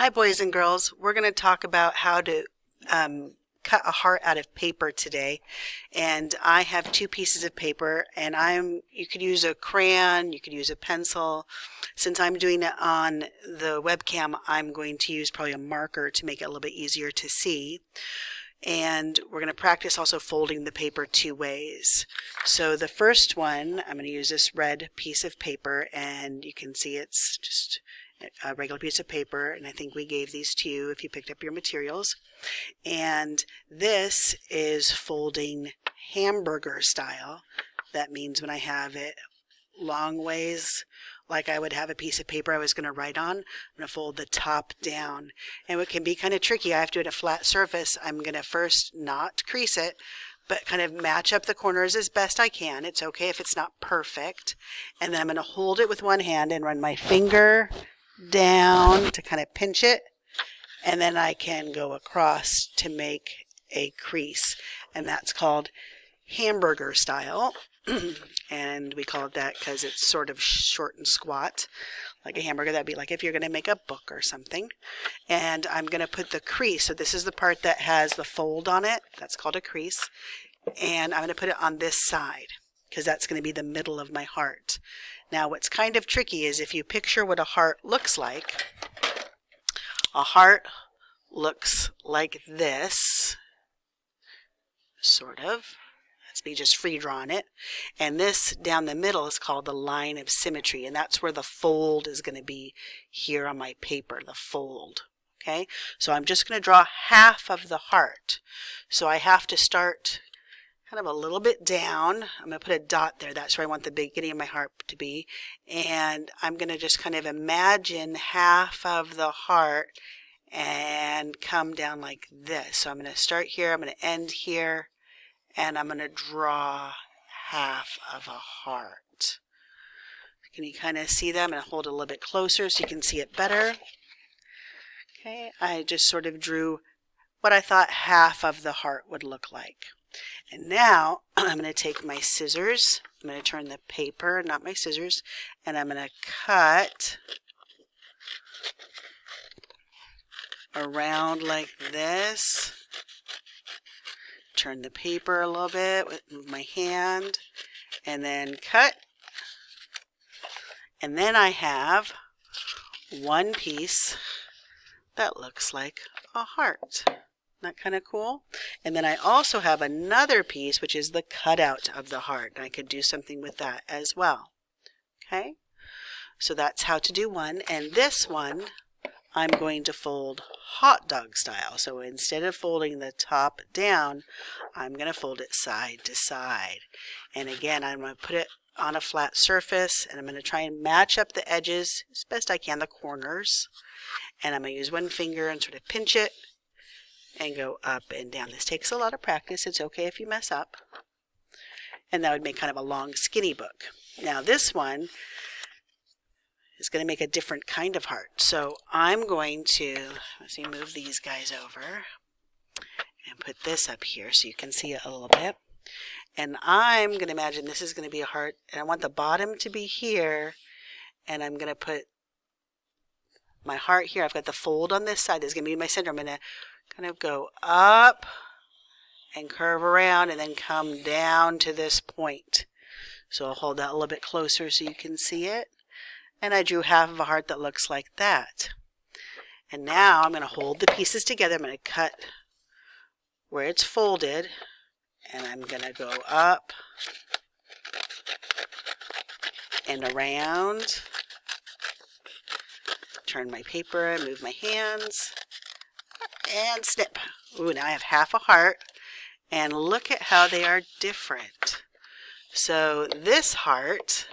Hi, boys and girls. We're going to talk about how to cut a heart out of paper today. And I have two pieces of paper, and you could use a crayon, you could use a pencil. Since I'm doing it on the webcam, I'm going to use probably a marker to make it a little bit easier to see. And we're going to practice also folding the paper two ways. So the first one, I'm going to use this red piece of paper, and you can see it's just a regular piece of paper, and I think we gave these to you if you picked up your materials. And this is folding hamburger style. That means when I have it long ways, like I would have a piece of paper I was going to write on, I'm going to fold the top down. And what can be kind of tricky, I have to do it a flat surface. I'm going to first not crease it, but kind of match up the corners as best I can. It's okay if it's not perfect. And then I'm going to hold it with one hand and run my finger down to kind of pinch it, and then I can go across to make a crease, and that's called hamburger style. And we call it that because it's sort of short and squat like a hamburger. That'd be like if you're going to make a book or something. And I'm going to put the crease, so this is the part that has the fold on it, that's called a crease, and I'm going to put it on this side because that's going to be the middle of my heart. Now what's kind of tricky is if you picture what a heart looks like, a heart looks like this, sort of. That's me just free drawing it. And this down the middle is called the line of symmetry, and that's where the fold is going to be here on my paper, the fold. Okay, so I'm just going to draw half of the heart. So I have to start kind of a little bit down. I'm going to put a dot there. That's where I want the beginning of my heart to be. And I'm going to just kind of imagine half of the heart and come down like this. So I'm going to start here, I'm going to end here, and I'm going to draw half of a heart. Can you kind of see that? I'm going to hold it a little bit closer so you can see it better. Okay, I just sort of drew what I thought half of the heart would look like. And now I'm going to take my scissors, I'm going to turn the paper, not my scissors, and I'm going to cut around like this. Turn the paper a little bit, move my hand, and then cut. And then I have one piece that looks like a heart. Isn't that kind of cool? And then I also have another piece, which is the cutout of the heart. And I could do something with that as well. Okay? So that's how to do one. And this one, I'm going to fold hot dog style. So instead of folding the top down, I'm going to fold it side to side. And again, I'm going to put it on a flat surface, and I'm going to try and match up the edges as best I can, the corners. And I'm going to use one finger and sort of pinch it and go up and down. This takes a lot of practice. It's okay if you mess up. And that would make kind of a long, skinny book. Now this one is going to make a different kind of heart. So I'm going to, let's move these guys over and put this up here so you can see it a little bit. And I'm going to imagine this is going to be a heart, and I want the bottom to be here, and I'm going to put my heart here. I've got the fold on this side. This is going to be my center. I'm going to kind of go up and curve around and then come down to this point. So I'll hold that a little bit closer so you can see it. And I drew half of a heart that looks like that. And now I'm going to hold the pieces together. I'm going to cut where it's folded, and I'm going to go up and around. Turn my paper and move my hands. And snip. Ooh, now I have half a heart. And look at how they are different. So this heart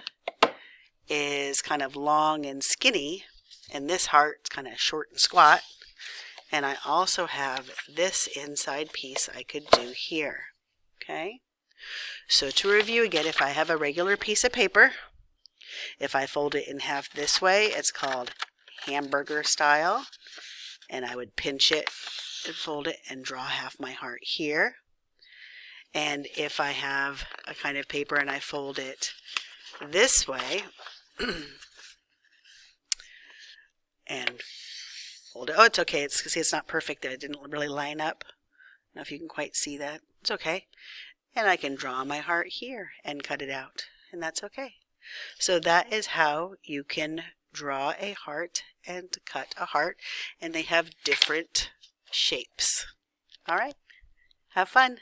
is kind of long and skinny, and this heart's kind of short and squat. And I also have this inside piece I could do here. Okay? So to review again, if I have a regular piece of paper, if I fold it in half this way, it's called hamburger style. And I would pinch it and fold it and draw half my heart here. And if I have a kind of paper and I fold it this way and hold it. Oh, it's okay. See, it's not perfect there. It didn't really line up. I don't know if you can quite see that. It's okay. And I can draw my heart here and cut it out, and that's okay. So that is how you can draw a heart and cut a heart, and they have different shapes. All right, have fun.